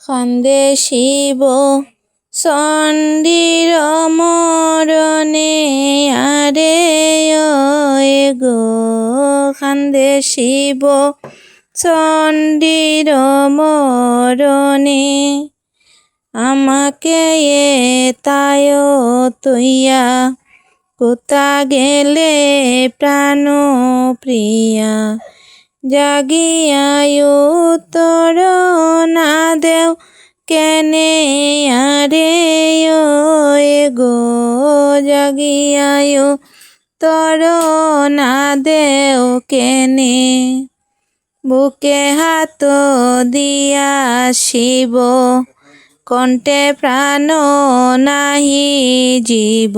কান্দে শিব চণ্ডীৰ মৰণে আৰে অয়ে গো কান্দে শিব চণ্ডীৰ মৰণে আমাকে এতায় তৈয়া কোথা গেলে প্রাণ প্রিয়া জাগিয়ায় উত্তর না দেও কেনে আরে ওয়ে গো জাগিয়ায় উত্তর না দেও কেনে বুকে হাত দিয়া শিব কণ্ঠে প্রাণ নাহি জীব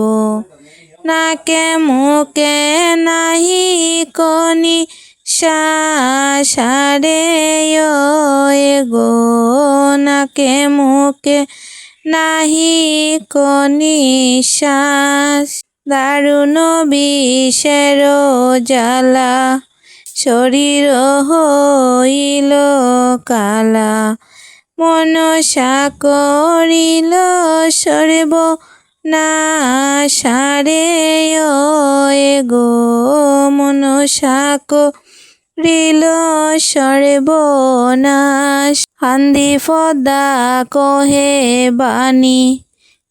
নাকে মুখে নাহি কনি সারে ওয়ে গো নাকে মুখে নাহি কনি শ্বাস দারুণ বিষের জ্বালা শরীর হইল কালা মনসা করিল সর্ব না সারে ওয়ে গো মনসা করিল সর্বনাশ হান্দি ফদা কহে বাণী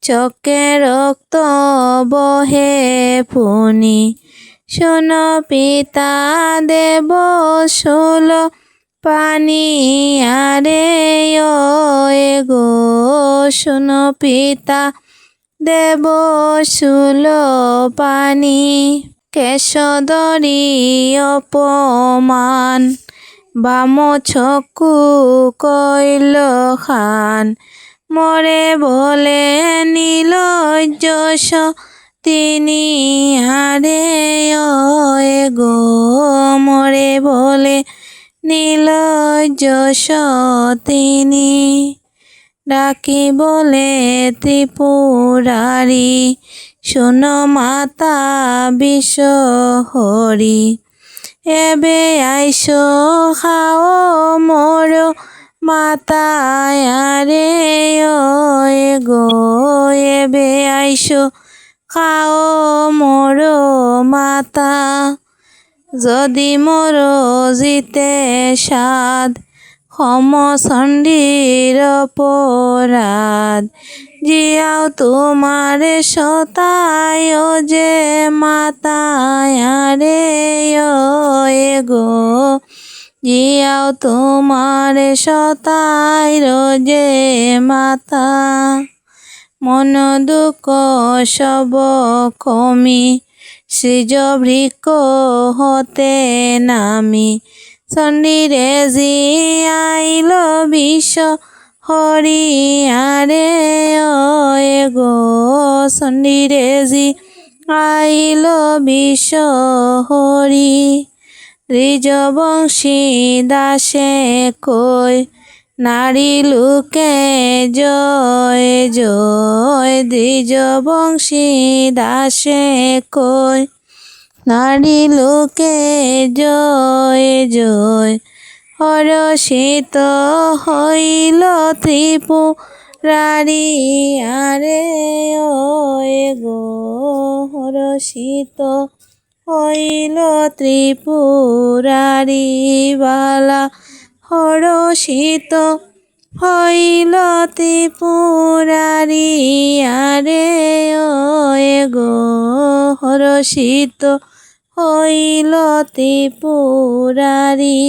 চকে রক্ত বহে ফুনি শোন পিতা দেব শূল পানি আরে ওয়ে গো শোন পিতা দেব শূল পানি কেশদরি অপমান বাম চকু কইল খান মরে বলে নিলজ্জ তিনি আরে ওয়ে গো মরে বলে নিলজ্জ তিনি ডাকি বলে ত্রিপুরারি শোন মাতা বিশ্বহরি এবে আইসো খাও মোর মাতা আরে ওয়ে গো এবে আইসো খাও মোর মাতা যদি মোর জিতে সাদ ক্ষম চণ্ডীর অপরাধ জিয়াও তোমার সতায় যে মাতায় আরে ওয়ে গো জিয়াও তোমার সতায় যে মাতা মন দুঃখ সব কমি সৃজ বৃক্ষ হতে নামি চণ্ডীরে জি আইল বিষ হরি আরে ওয়ে গো চণ্ডীরে জি আইল বিষ হরি ঋজবংশী দাসে কই নারী লোকে জয় জয় দ্বিজবংশী দাসে কই নারী লোকে জয় জয় হরষিত হইল ত্রিপুরারি আরে ওয়ে গো হরষিত হইল ত্রিপুরারি বালা হরষিত হইল ত্রিপুরারি আরে ওয়ে গো হরষিত হইল ত্রিপুরারি।